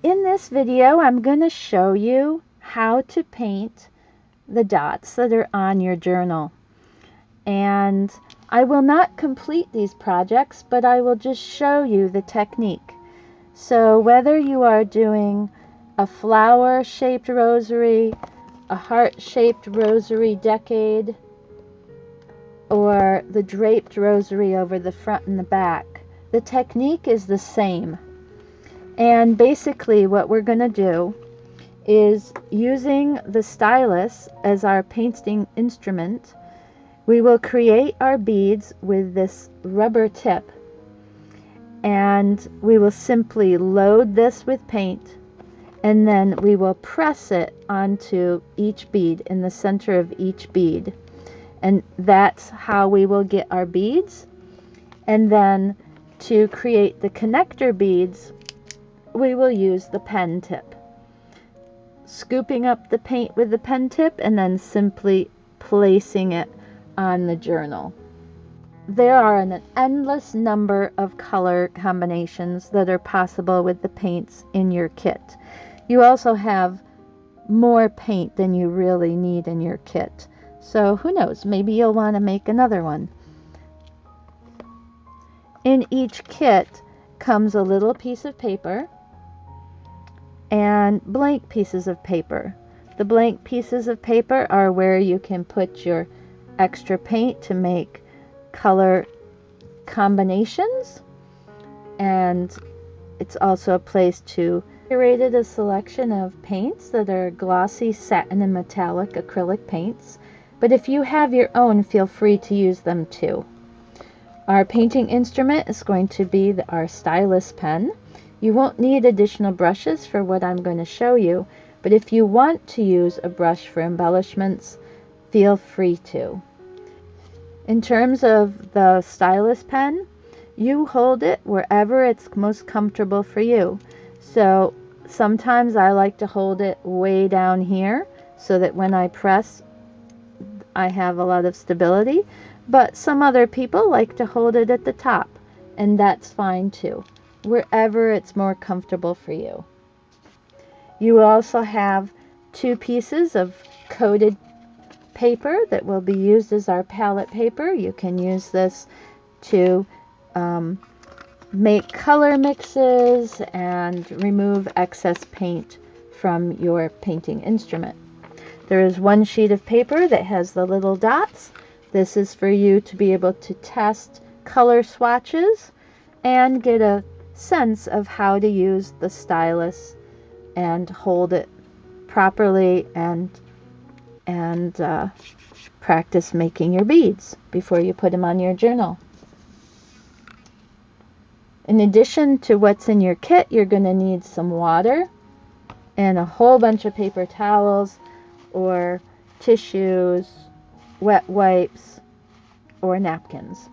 In this video, I'm going to show you how to paint the dots that are on your journal. And I will not complete these projects, but I will just show you the technique. So whether you are doing a flower-shaped rosary, a heart-shaped rosary decade, or the draped rosary over the front and the back, the technique is the same. And basically what we're going to do is, using the stylus as our painting instrument, we will create our beads with this rubber tip, and we will simply load this with paint, and then we will press it onto each bead, in the center of each bead, and that's how we will get our beads. And then to create the connector beads, we will use the pen tip, scooping up the paint with the pen tip and then simply placing it on the journal. There are an endless number of color combinations that are possible with the paints in your kit. You also have more paint than you really need in your kit. So who knows, maybe you'll want to make another one. In each kit comes a little piece of paper and blank pieces of paper. The blank pieces of paper are where you can put your extra paint to make color combinations, and it's also a place to curated a selection of paints that are glossy satin and metallic acrylic paints, but if you have your own, feel free to use them too. Our painting instrument is going to be our stylus pen. You won't need additional brushes for what I'm going to show you, but if you want to use a brush for embellishments, feel free to. In terms of the stylus pen, you hold it wherever it's most comfortable for you. So sometimes I like to hold it way down here so that when I press, I have a lot of stability, but some other people like to hold it at the top, and that's fine too, wherever it's more comfortable for you. You also have two pieces of coated paper that will be used as our palette paper. You can use this to make color mixes and remove excess paint from your painting instrument. There is one sheet of paper that has the little dots. This is for you to be able to test color swatches and get a sense of how to use the stylus and hold it properly and practice making your beads before you put them on your journal. In addition to what's in your kit, you're going to need some water and a whole bunch of paper towels or tissues, wet wipes, or napkins.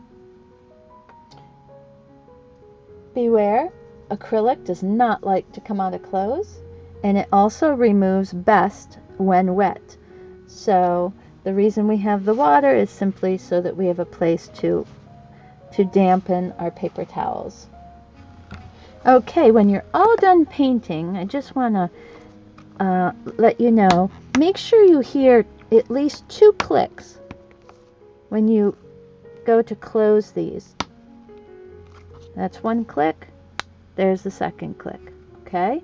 Beware, acrylic does not like to come out of clothes, and it also removes best when wet. So the reason we have the water is simply so that we have a place to dampen our paper towels. Okay, when you're all done painting, I just want to let you know, make sure you hear at least 2 clicks when you go to close these. That's 1 click. There's the second click. Okay?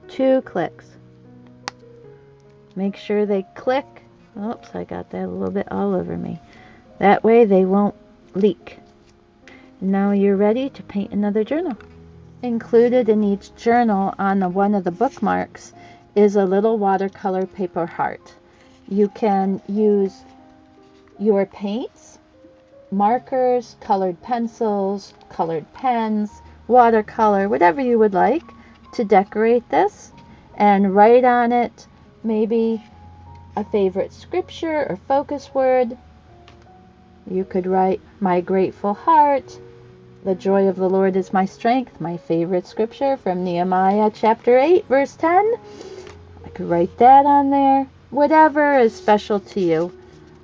2 clicks. Make sure they click. Oops, I got that a little bit all over me. That way they won't leak. Now you're ready to paint another journal. Included in each journal on one of the bookmarks is a little watercolor paper heart. You can use your paints, markers, colored pencils, colored pens, watercolor, whatever you would like to decorate this, and write on it maybe a favorite scripture or focus word. You could write, "My grateful heart," "The joy of the Lord is my strength," my favorite scripture from Nehemiah chapter 8 verse 10. I could write that on there. Whatever is special to you.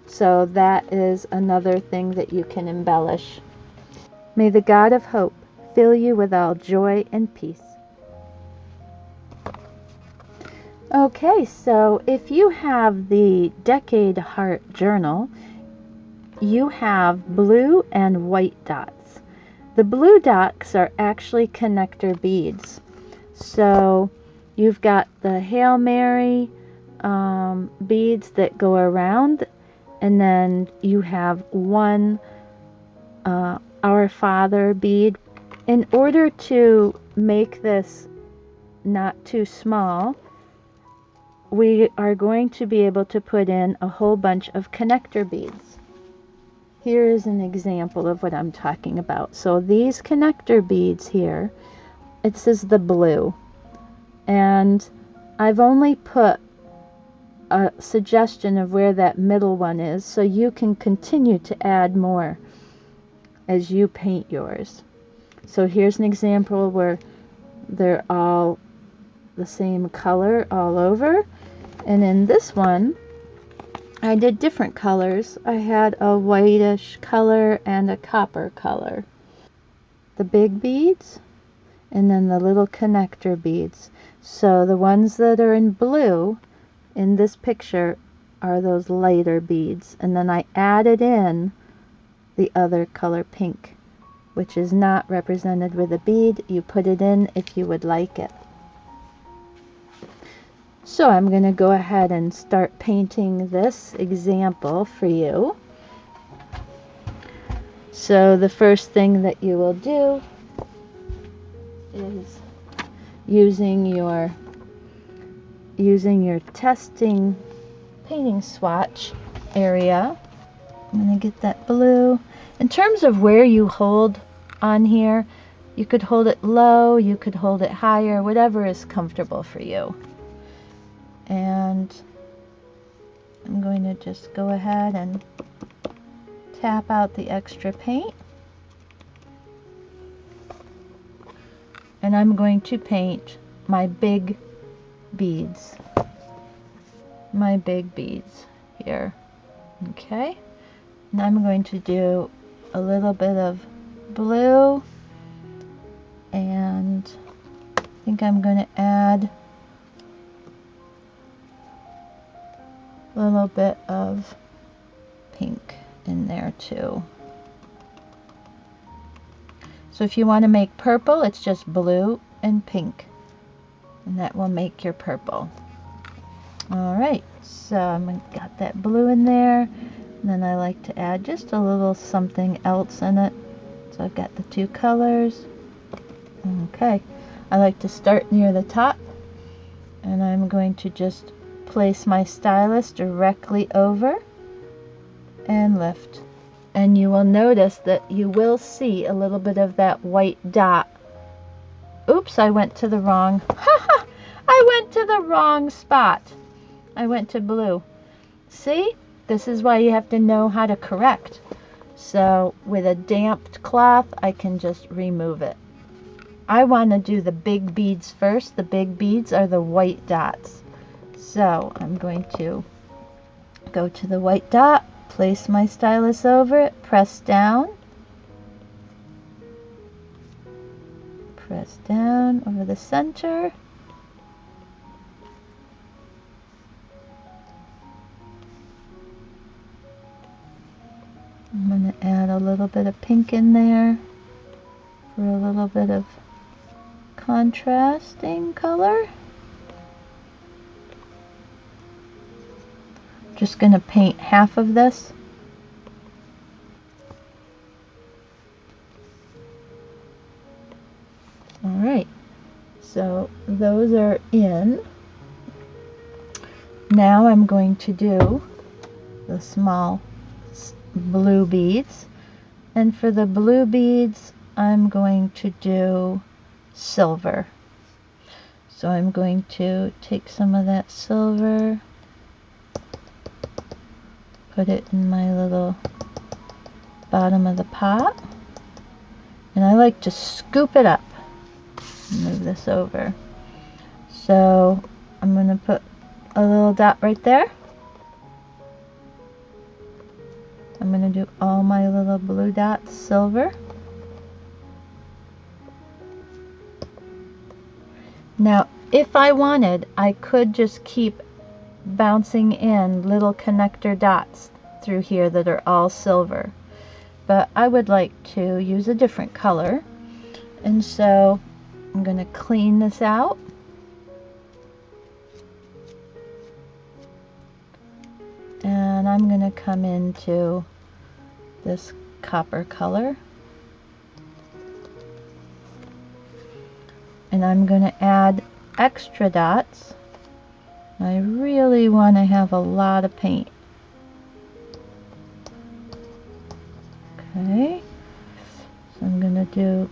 So that is another thing that you can embellish. May the God of hope fill you with all joy and peace. Okay, so if you have the Decade Heart Journal, you have blue and white dots. The blue dots are actually connector beads. So you've got the Hail Mary beads that go around, and then you have one Our Father bead. In order to make this not too small, we are going to be able to put in a whole bunch of connector beads. Here is an example of what I'm talking about. So these connector beads here, it says the blue, and I've only put a suggestion of where that middle one is, so you can continue to add more as you paint yours. So here's an example where they're all the same color all over, and in this one I did different colors. I had a whitish color and a copper color. The big beads and then the little connector beads. So the ones that are in blue in this picture are those lighter beads, and then I added in the other color pink, which is not represented with a bead. You put it in if you would like it. So I'm going to go ahead and start painting this example for you. So the first thing that you will do is using your testing painting swatch area. I'm going to get that blue. In terms of where you hold on here, you could hold it low, you could hold it higher, whatever is comfortable for you. And I'm going to just go ahead and tap out the extra paint. And I'm going to paint my big beads. My big beads here. Okay. And I'm going to do a little bit of blue, and I think I'm going to add a little bit of pink in there too. So if you want to make purple, it's just blue and pink, and that will make your purple. Alright, so I've got that blue in there, and then I like to add just a little something else in it. So I've got the two colors. Okay, I like to start near the top, and I'm going to just place my stylus directly over and lift. And you will notice that you will see a little bit of that white dot. Oops, I went to the wrong, I went to the wrong spot. I went to blue. See? This is why you have to know how to correct. So with a damped cloth, I can just remove it. I want to do the big beads first. The big beads are the white dots. So I'm going to go to the white dot, place my stylus over it, press down over the center. I'm going to add a little bit of pink in there for a little bit of contrasting color. Just going to paint half of this. Alright, so those are in. Now I'm going to do the small blue beads, and for the blue beads I'm going to do silver. So I'm going to take some of that silver, put it in my little bottom of the pot, and I like to scoop it up. Move this over. So I'm going to put a little dot right there. I'm going to do all my little blue dots silver. Now, if I wanted, I could just keep bouncing in little connector dots through here that are all silver. But I would like to use a different color. And so I'm going to clean this out. And I'm going to come into this copper color. And I'm going to add extra dots. I really want to have a lot of paint. Okay, so I'm going to do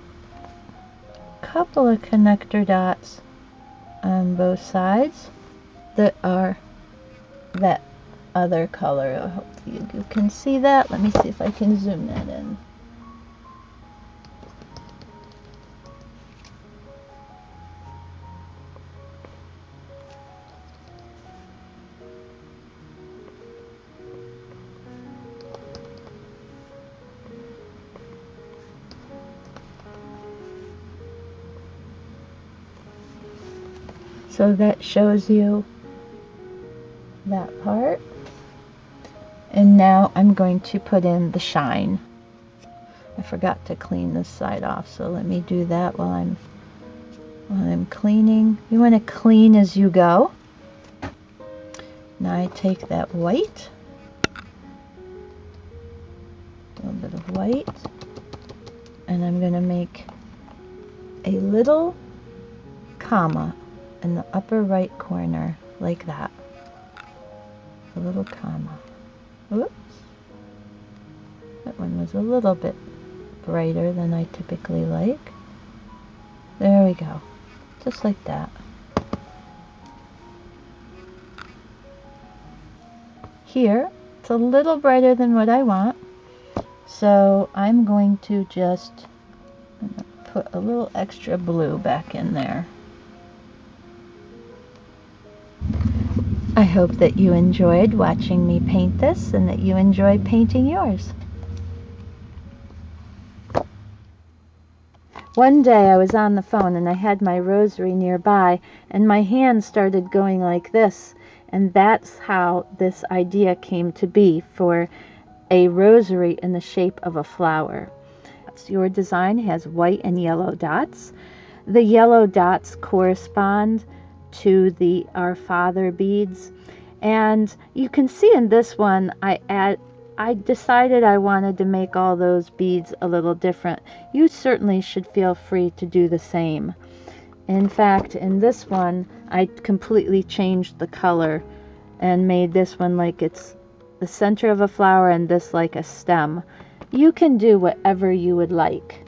a couple of connector dots on both sides that are that other color. I hope you can see that. Let me see if I can zoom that in. So that shows you that part. And now I'm going to put in the shine. I forgot to clean this side off, so let me do that while I'm cleaning. You want to clean as you go. Now I take that white, a little bit of white, and I'm going to make a little comma in the upper right corner, like that. A little comma. Oops. That one was a little bit brighter than I typically like. There we go. Just like that. Here, it's a little brighter than what I want. So I'm going to just put a little extra blue back in there. I hope that you enjoyed watching me paint this and that you enjoy painting yours. One day I was on the phone and I had my rosary nearby and my hand started going like this, and that's how this idea came to be for a rosary in the shape of a flower. Your design has white and yellow dots. The yellow dots correspond to the Our Father beads, and you can see in this one I decided I wanted to make all those beads a little different. You certainly should feel free to do the same. In fact, in this one I completely changed the color and made this one like it's the center of a flower and this like a stem. You can do whatever you would like.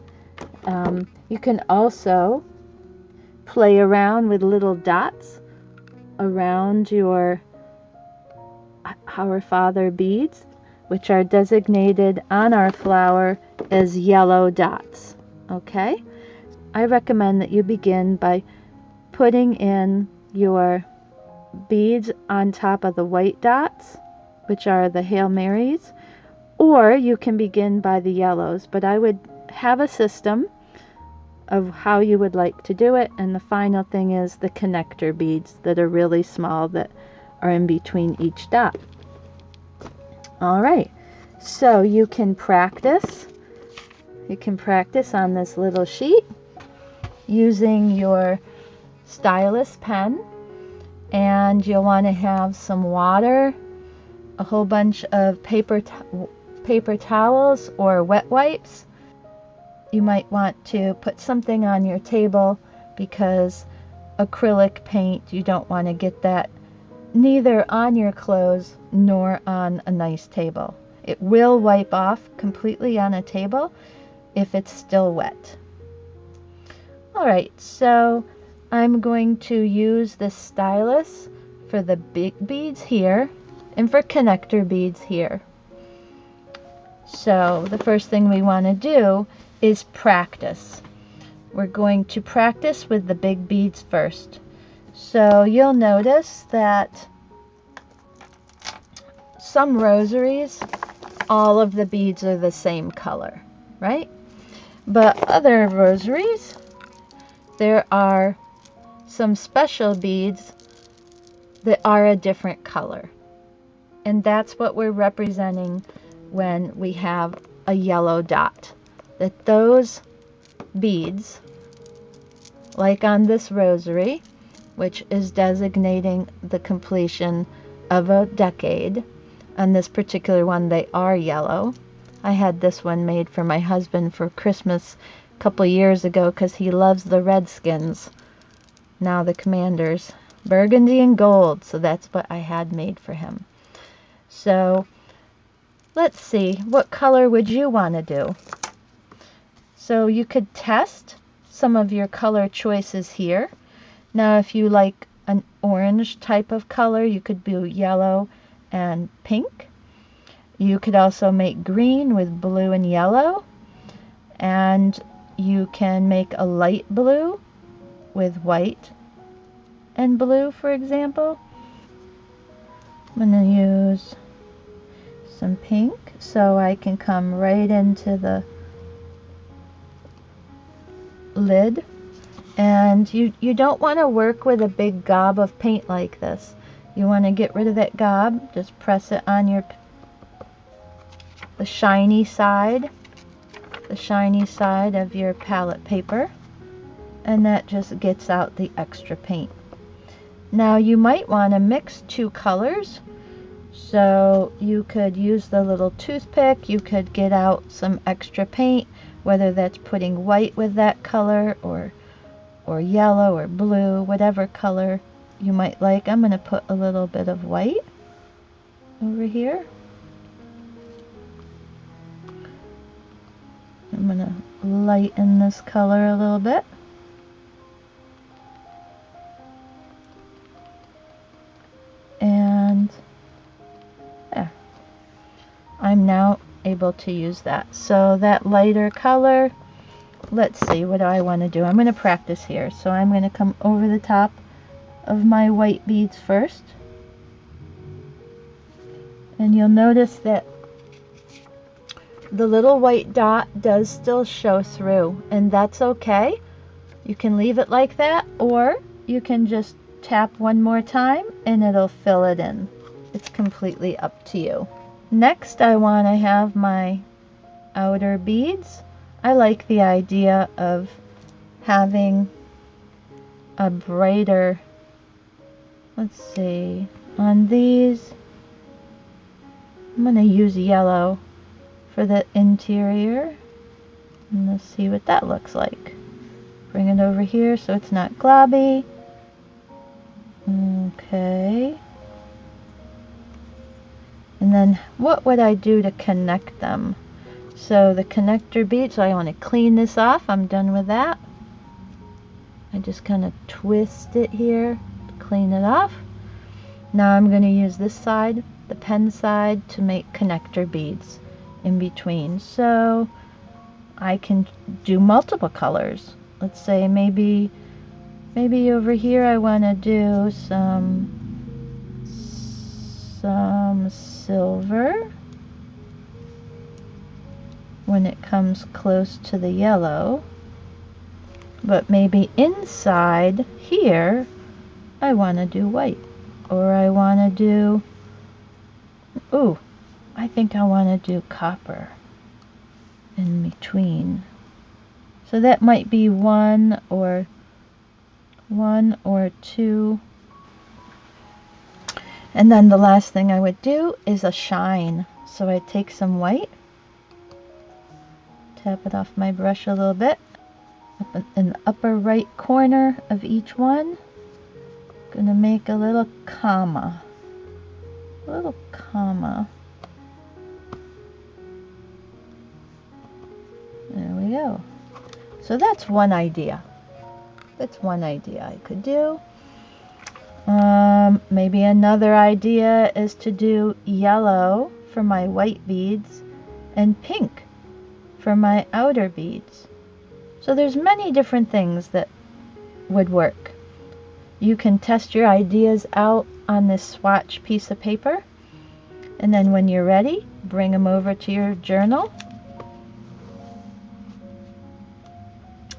You can also play around with little dots around your Our Father beads, which are designated on our flower as yellow dots. Okay? I recommend that you begin by putting in your beads on top of the white dots, which are the Hail Marys, or you can begin by the yellows, but I would have a system of how you would like to do it, and the final thing is the connector beads that are really small that are in between each dot. Alright, so you can practice on this little sheet using your stylus pen, and you'll want to have some water, a whole bunch of paper towels or wet wipes. You might want to put something on your table because acrylic paint, you don't want to get that neither on your clothes nor on a nice table. It will wipe off completely on a table if it's still wet. Alright, so I'm going to use this stylus for the big beads here and for connector beads here. So the first thing we want to do is practice. We're going to practice with the big beads first. So you'll notice that some rosaries, all of the beads are the same color, right? But other rosaries, there are some special beads that are a different color. And that's what we're representing when we have a yellow dot. That those beads, like on this rosary, which is designating the completion of a decade, on this particular one they are yellow. I had this one made for my husband for Christmas a couple years ago because he loves the Redskins, now the Commanders, burgundy and gold, so that's what I had made for him. So let's see, what color would you want to do? So you could test some of your color choices here. Now if you like an orange type of color, you could do yellow and pink. You could also make green with blue and yellow, and you can make a light blue with white and blue, for example. I'm going to use some pink so I can come right into the lid. And you don't want to work with a big gob of paint like this. You want to get rid of that gob. Just press it on the shiny side of your palette paper, and that just gets out the extra paint. Now you might want to mix two colors, so you could use the little toothpick. You could get out some extra paint, whether that's putting white with that color or yellow or blue, whatever color you might like. I'm going to put a little bit of white over here. I'm going to lighten this color a little bit. And there. I'm now able to use that. So that lighter color, let's see, what do I want to do? I'm going to practice here. So I'm going to come over the top of my white beads first. And you'll notice that the little white dot does still show through, and that's okay. You can leave it like that, or you can just tap one more time and it'll fill it in. It's completely up to you. Next, I want to have my outer beads. I like the idea of having a brighter, let's see, on these, I'm going to use yellow for the interior, and let's see what that looks like. Bring it over here so it's not globby. Okay. And then what would I do to connect them? So the connector bead, so I want to clean this off. I'm done with that. I just kind of twist it here to clean it off. Now I'm going to use this side, the pen side, to make connector beads in between. So I can do multiple colors. Let's say maybe over here I want to do some silver when it comes close to the yellow, but maybe inside here I want to do white, or I want to do, ooh, I think I want to do copper in between. So that might be one or two. And then the last thing I would do is a shine. So I take some white, tap it off my brush a little bit, up in the upper right corner of each one. Gonna make a little comma. A little comma. There we go. So that's one idea. That's one idea I could do. Maybe another idea is to do yellow for my white beads and pink for my outer beads. So there's many different things that would work. You can test your ideas out on this swatch piece of paper, and then when you're ready, bring them over to your journal.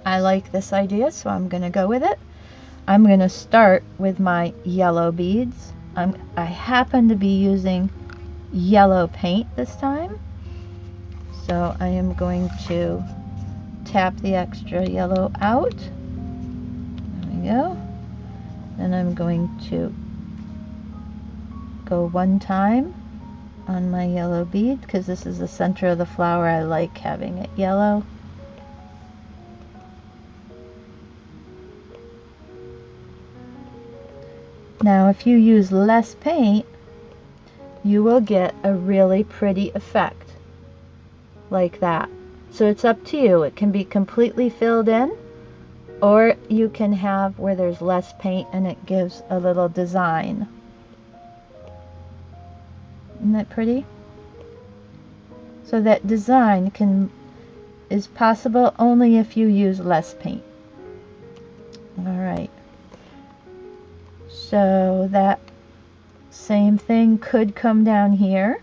I like this idea, so I'm going to go with it. I'm going to start with my yellow beads. I happen to be using yellow paint this time. So I am going to tap the extra yellow out. There we go. Then I'm going to go one time on my yellow bead because this is the center of the flower. I like having it yellow. Now if you use less paint, you will get a really pretty effect like that. So it's up to you. It can be completely filled in, or you can have where there's less paint and it gives a little design. Isn't that pretty? So that design is possible only if you use less paint. Alright. So that same thing could come down here,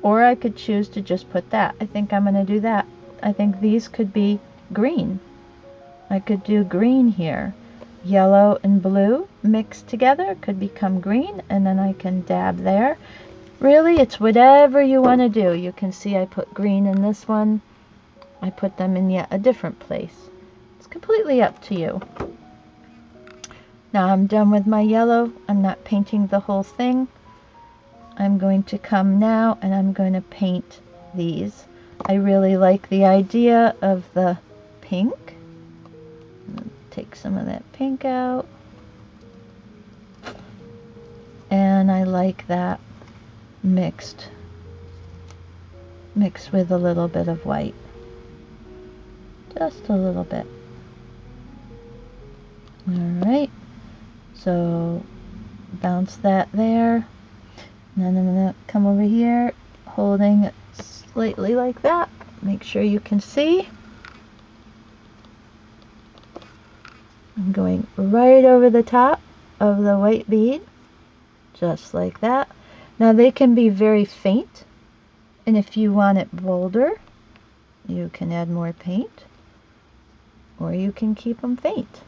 or I could choose to just put that. I think I'm going to do that. I think these could be green. I could do green here. Yellow and blue mixed together could become green, and then I can dab there. Really, it's whatever you want to do. You can see I put green in this one. I put them in yet a different place. It's completely up to you. Now I'm done with my yellow. I'm not painting the whole thing. I'm going to come now and I'm going to paint these. I really like the idea of the pink. Take some of that pink out. And I like that mixed with a little bit of white. Just a little bit. Alright. So bounce that there. And then I'm going to come over here, holding it slightly like that. Make sure you can see. I'm going right over the top of the white bead, just like that. Now they can be very faint, and if you want it bolder, you can add more paint, or you can keep them faint.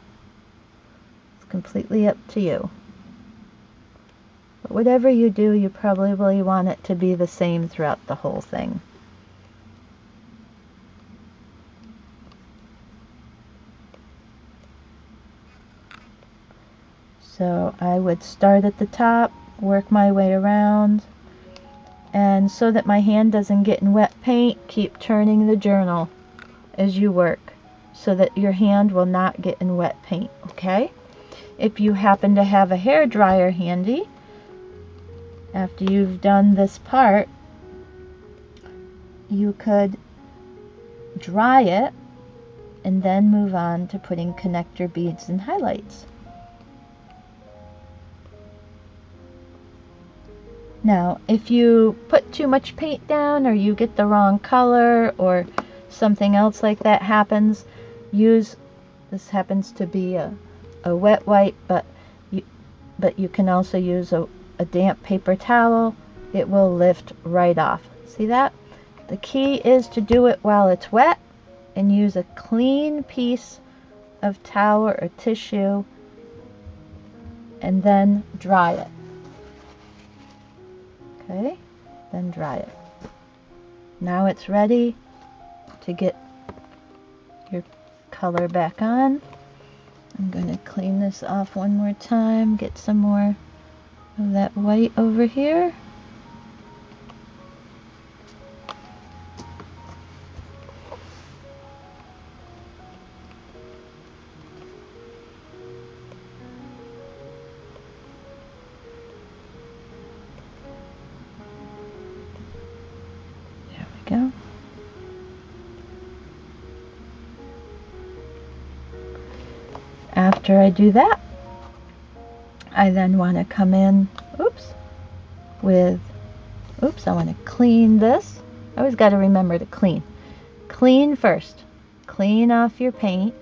It's completely up to you. But whatever you do, you probably want it to be the same throughout the whole thing. So I would start at the top, work my way around, and so that my hand doesn't get in wet paint, keep turning the journal as you work so that your hand will not get in wet paint, okay? If you happen to have a hair dryer handy, after you've done this part, you could dry it and then move on to putting connector beads and highlights. Now, if you put too much paint down or you get the wrong color or something else like that happens, this happens to be a wet white, but you can also use a damp paper towel. It will lift right off. See that? The key is to do it while it's wet and use a clean piece of towel or tissue and then dry it. Okay, then dry it. Now it's ready to get your color back on. I'm going to clean this off one more time, get some more of that white over here. Go. After I do that, I then want to come in, I want to clean this. I always got to remember to clean. Clean first. Clean off your paint.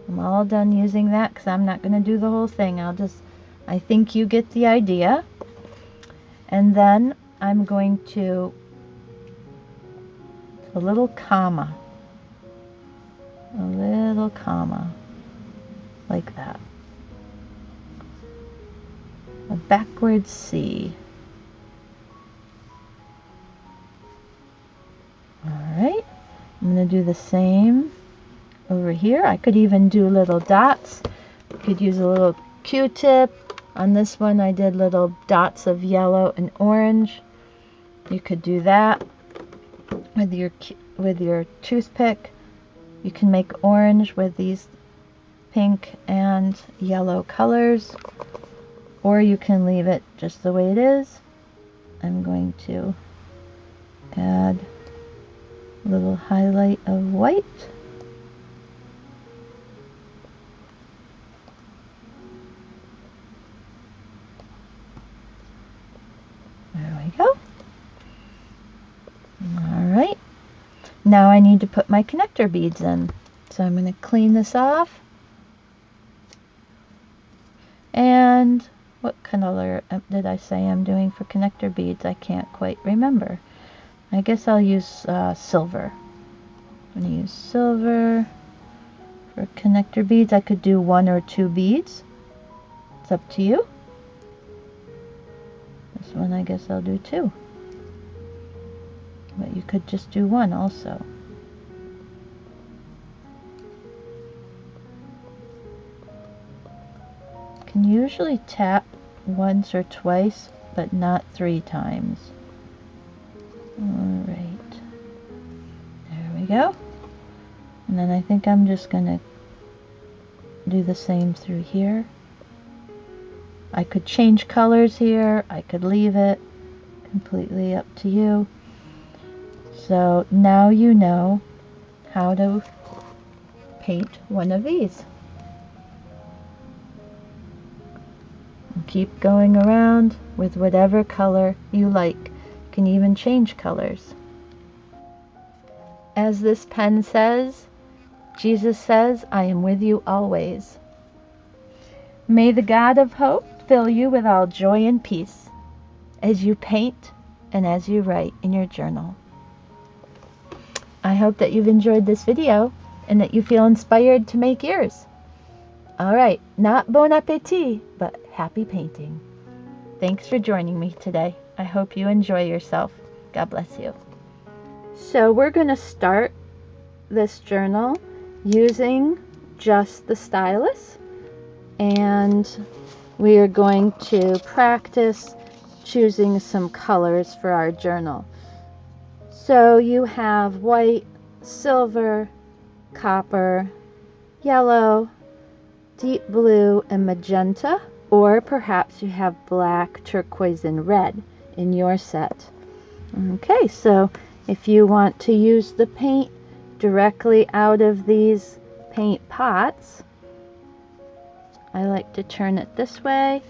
I'm all done using that because I'm not going to do the whole thing. I think you get the idea. And then I'm going to a little comma, like that. backwards C. Alright, I'm going to do the same over here. I could even do little dots. You could use a little Q-tip. On this one I did little dots of yellow and orange. You could do that with your toothpick. You can make orange with these pink and yellow colors, or you can leave it just the way it is. I'm going to add a little highlight of white. There we go. Alright, now I need to put my connector beads in. So I'm going to clean this off. And what color did I say I'm doing for connector beads? I can't quite remember. I guess I'll use silver. I'm going to use silver for connector beads. I could do 1 or 2 beads. It's up to you. This one I guess I'll do 2. But you could just do 1 also. You can usually tap once or twice, but not 3 times. Alright. There we go. And then I think I'm just going to do the same through here. I could change colors here. I could leave it. Completely up to you. So now you know how to paint one of these. And keep going around with whatever color you like. You can even change colors. As this pen says, Jesus says, I am with you always. May the God of hope fill you with all joy and peace as you paint and as you write in your journal. I hope that you've enjoyed this video and that you feel inspired to make yours. Alright, not bon appetit, but happy painting. Thanks for joining me today. I hope you enjoy yourself. God bless you. So we're going to start this journal using just the stylus, and we are going to practice choosing some colors for our journal. So you have white, silver, copper, yellow, deep blue, and magenta, or perhaps you have black, turquoise, and red in your set. Okay, so if you want to use the paint directly out of these paint pots, I like to turn it this way,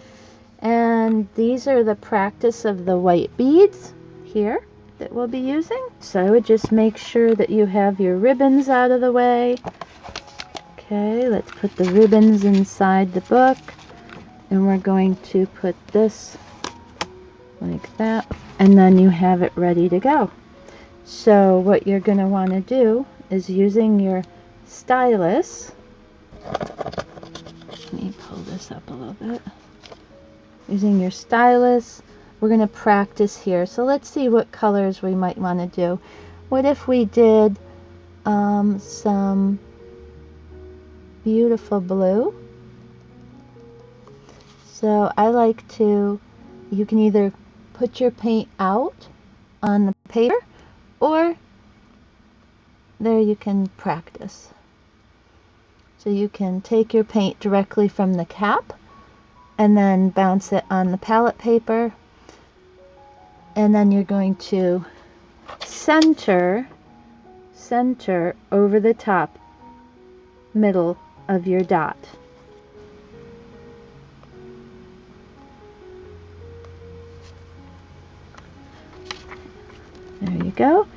and these are the practice of the white beads here that we'll be using. So I would just make sure that you have your ribbons out of the way. Okay, let's put the ribbons inside the book, and we're going to put this like that, and then you have it ready to go. So what you're going to want to do is, using your stylus, let me pull this up a little bit. Using your stylus, we're going to practice here. So let's see what colors we might want to do. What if we did some beautiful blue? So I like to, you can either put your paint out on the paper, or there you can practice. So you can take your paint directly from the cap and then bounce it on the palette paper, and then you're going to center over the top middle of your dot. There you go.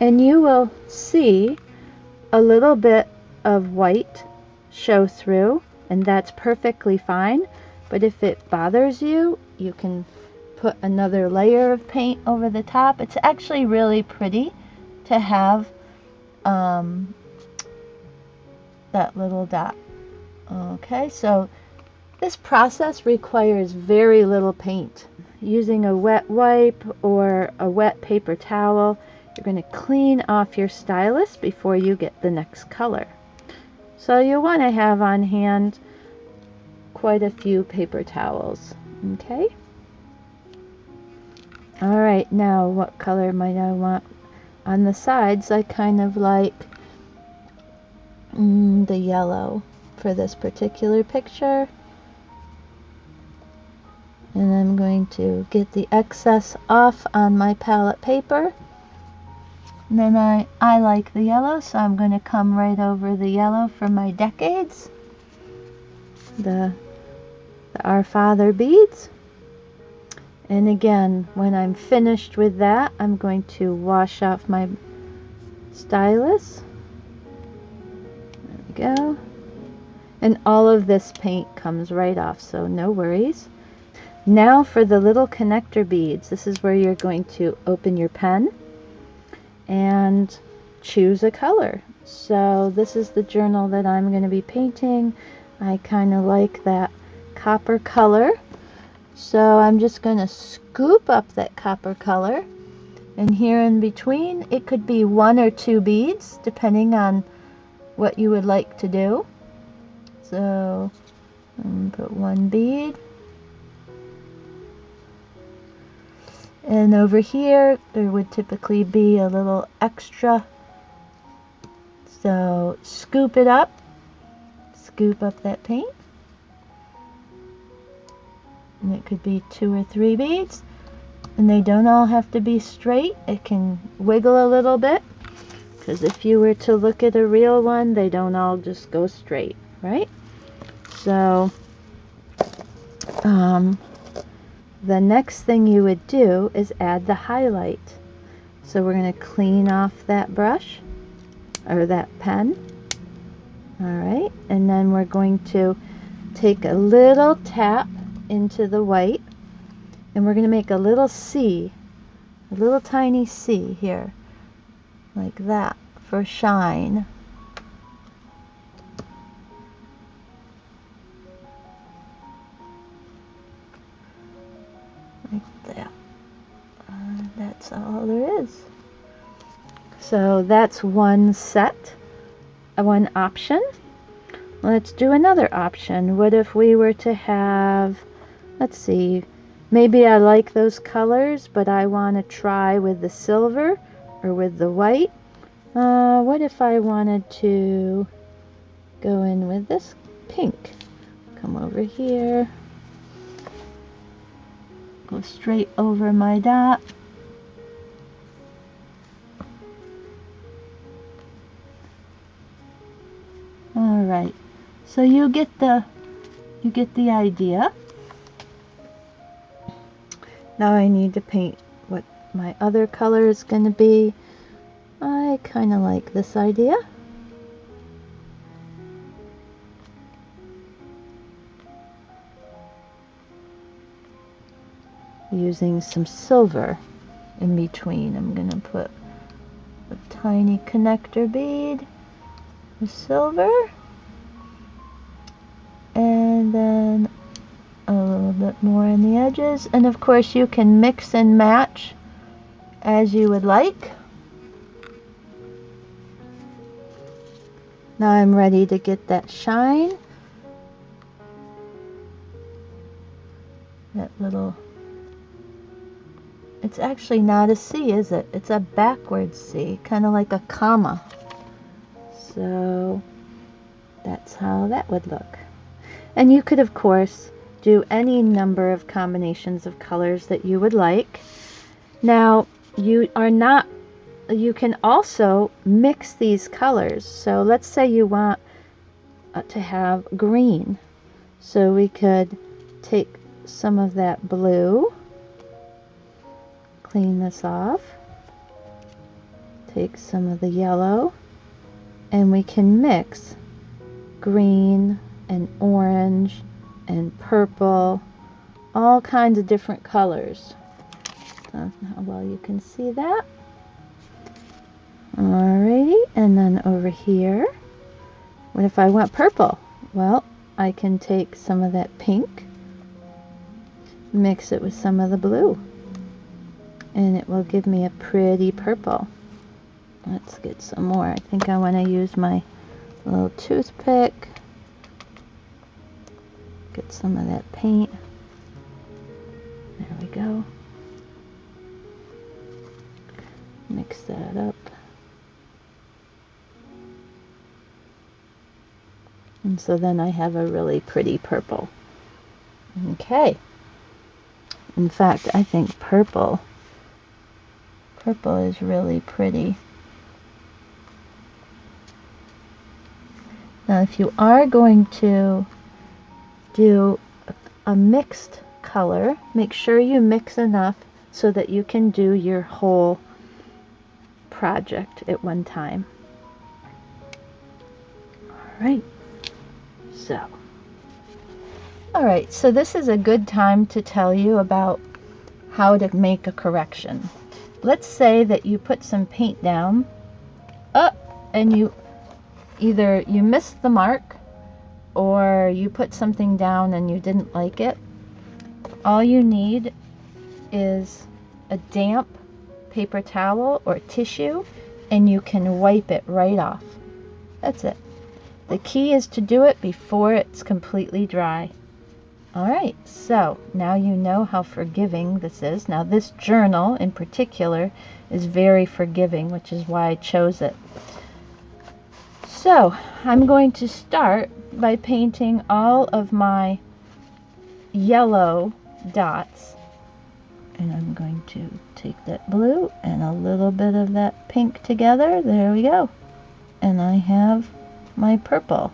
And you will see a little bit of white show through, and that's perfectly fine. But if it bothers you, you can put another layer of paint over the top. It's actually really pretty to have that little dot. Okay, so This process requires very little paint. Using a wet wipe or a wet paper towel, you're going to clean off your stylus before you get the next color. So you'll want to have on hand quite a few paper towels. Okay? Alright, now what color might I want? On the sides, I kind of like the yellow for this particular picture. And I'm going to get the excess off on my palette paper. And then I like the yellow, so I'm going to come right over the yellow for my decades. The Our Father beads. And again, when I'm finished with that, I'm going to wash off my stylus. There we go. And all of this paint comes right off, so no worries. Now for the little connector beads. This is where you're going to open your pen and choose a color. So this is the journal that I'm going to be painting. I kind of like that copper color. So I'm just going to scoop up that copper color. And here in between, it could be 1 or 2 beads, depending on what you would like to do. So I'm going to put 1 bead. And over here, there would typically be a little extra. So scoop it up. Scoop up that paint. And it could be 2 or 3 beads. And they don't all have to be straight. It can wiggle a little bit. Because if you were to look at a real one, they don't all just go straight, right? So, the next thing you would do is add the highlight. So we're going to clean off that brush, or that pen. Alright, and then we're going to take a little tap into the white, and we're going to make a little C, a little tiny C here, like that, for shine. Like that. That's all there is. So that's one set, one option. Let's do another option. What if we were to have, let's see, maybe I like those colors, but I want to try with the silver or with the white. What if I wanted to go in with this pink? Come over here. Go straight over my dot. All right. So you get the idea. Now I need to paint what my other color is going to be. I kind of like this idea. Using some silver in between. I'm going to put a tiny connector bead with silver, and then a little bit more on the edges. And of course you can mix and match as you would like. Now I'm ready to get that shine. That little, it's actually not a C, is it? It's a backwards C, kind of like a comma. So that's how that would look. And you could, of course, do any number of combinations of colors that you would like. Now, you can also mix these colors. So let's say you want to have green. So we could take some of that blue, clean this off, take some of the yellow, and we can mix green and orange and purple, all kinds of different colors. I don't know how well you can see that. Alrighty, and then over here, what if I want purple? Well, I can take some of that pink, mix it with some of the blue, and it will give me a pretty purple. Let's get some more. I think I want to use my little toothpick. Get some of that paint. There we go. Mix that up. And so then I have a really pretty purple. Okay. In fact, I think purple is really pretty. Now, if you are going to do a mixed color, make sure you mix enough so that you can do your whole project at one time. Alright, so this is a good time to tell you about how to make a correction. Let's say that you put some paint down, and you missed the mark, or you put something down and you didn't like it. All you need is a damp paper towel or tissue, and you can wipe it right off. That's it. The key is to do it before it's completely dry. Alright, so now you know how forgiving this is. Now this journal in particular is very forgiving, which is why I chose it. So I'm going to start by painting all of my yellow dots. And I'm going to take that blue and a little bit of that pink together. There we go. And I have my purple.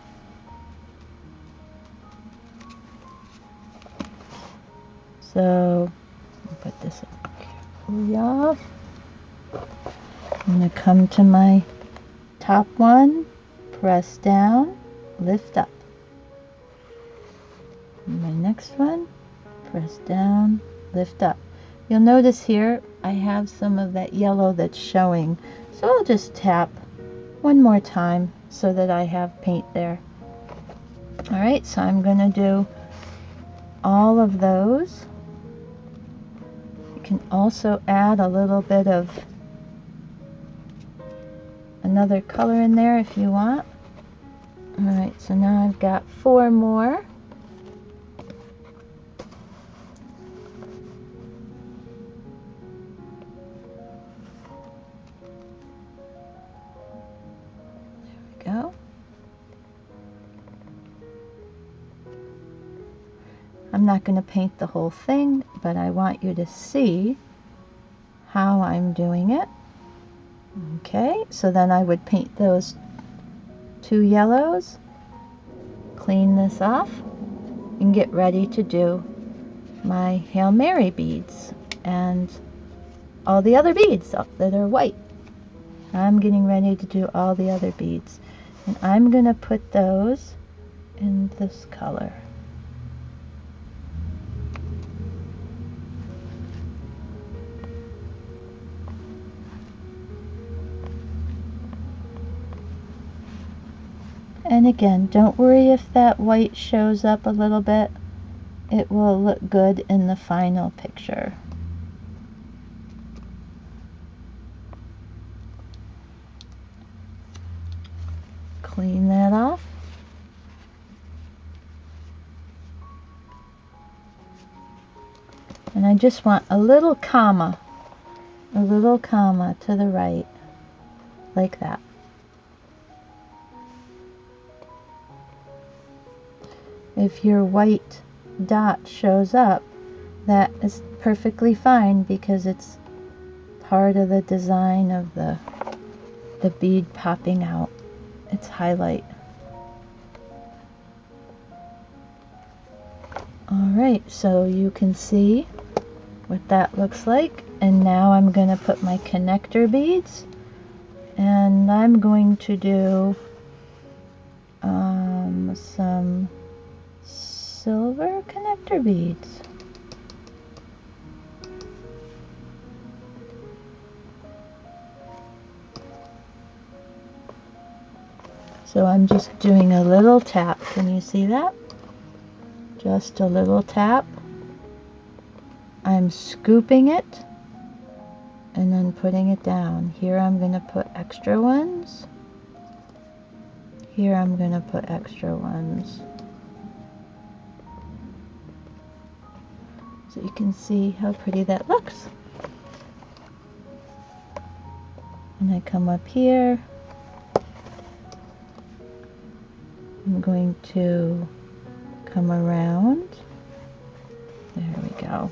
So I'll put this carefully off. I'm going to come to my top one, press down, lift up. And my next one, press down, lift up. You'll notice here I have some of that yellow that's showing, so I'll just tap one more time so that I have paint there. Alright, so I'm going to do all of those. You can also add a little bit of another color in there if you want. Alright, so now I've got 4 more. Go. I'm not going to paint the whole thing, but I want you to see how I'm doing it. Okay, so then I would paint those 2 yellows, clean this off, and get ready to do my Hail Mary beads and all the other beads that are white. I'm getting ready to do all the other beads. And I'm going to put those in this color. And again, don't worry if that white shows up a little bit. It will look good in the final picture. Clean that off. And I just want a little comma to the right, like that. If your white dot shows up, that is perfectly fine because it's part of the design of the bead popping out. It's highlight. Alright, so you can see what that looks like. And now I'm going to put my connector beads. And I'm going to do some silver connector beads. So I'm just doing a little tap. Can you see that? Just a little tap. I'm scooping it and then putting it down. Here I'm going to put extra ones. Here I'm going to put extra ones. So you can see how pretty that looks. And I come up here. I'm going to come around. There we go.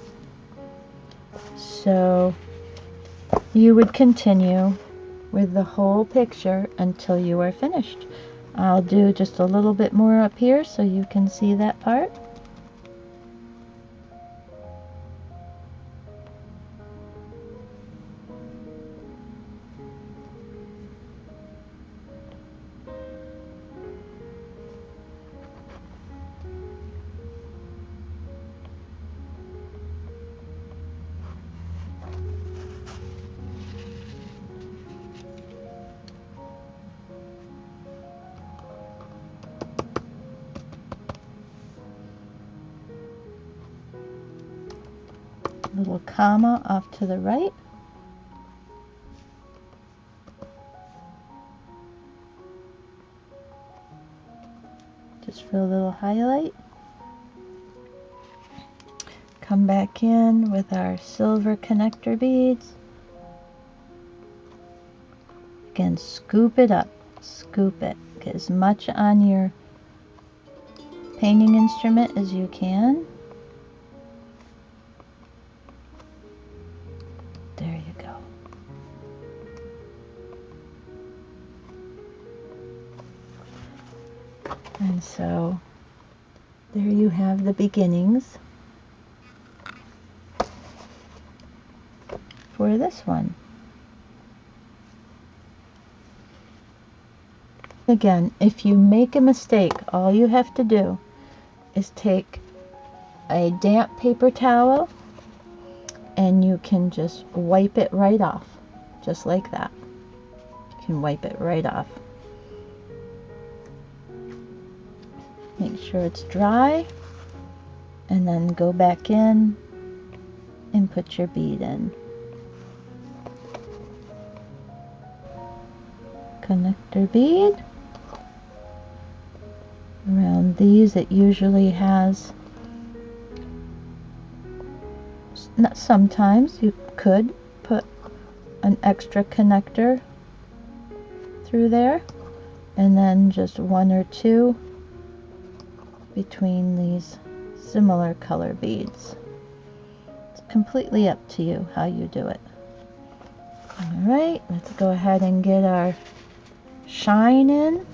So you would continue with the whole picture until you are finished. I'll do just a little bit more up here so you can see that part. Little comma off to the right. Just for a little highlight. Come back in with our silver connector beads. Again, scoop it up. Scoop it. Get as much on your painting instrument as you can. There you go. And so there you have the beginnings for this one. Again, if you make a mistake, all you have to do is take a damp paper towel and you can just wipe it right off, just like that. You can wipe it right off. Make sure it's dry, and then go back in and put your bead in. Connector bead. Around these it usually has, not sometimes, you could put an extra connector through there, and then just one or two between these similar color beads. It's completely up to you how you do it. Alright, let's go ahead and get our shine in.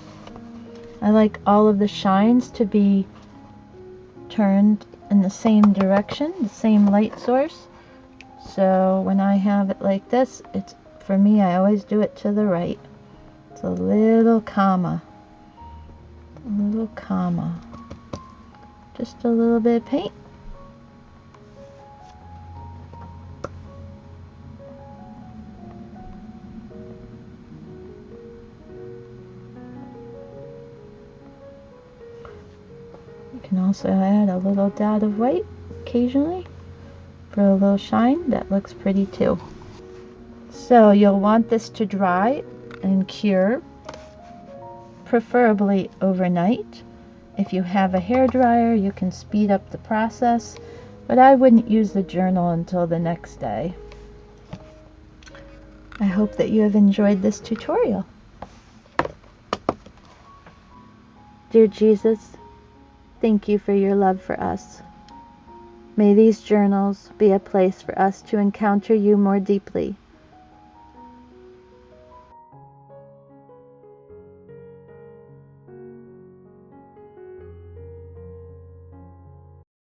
I like all of the shines to be turned in the same direction, the same light source. So when I have it like this, it's, for me, I always do it to the right. It's a little comma. A little comma. Just a little bit of paint. You can also add a little dot of white occasionally for a little shine. That looks pretty too. So you'll want this to dry and cure, preferably overnight. If you have a hair dryer, you can speed up the process, but I wouldn't use the journal until the next day. I hope that you have enjoyed this tutorial. Dear Jesus, thank you for your love for us. May these journals be a place for us to encounter you more deeply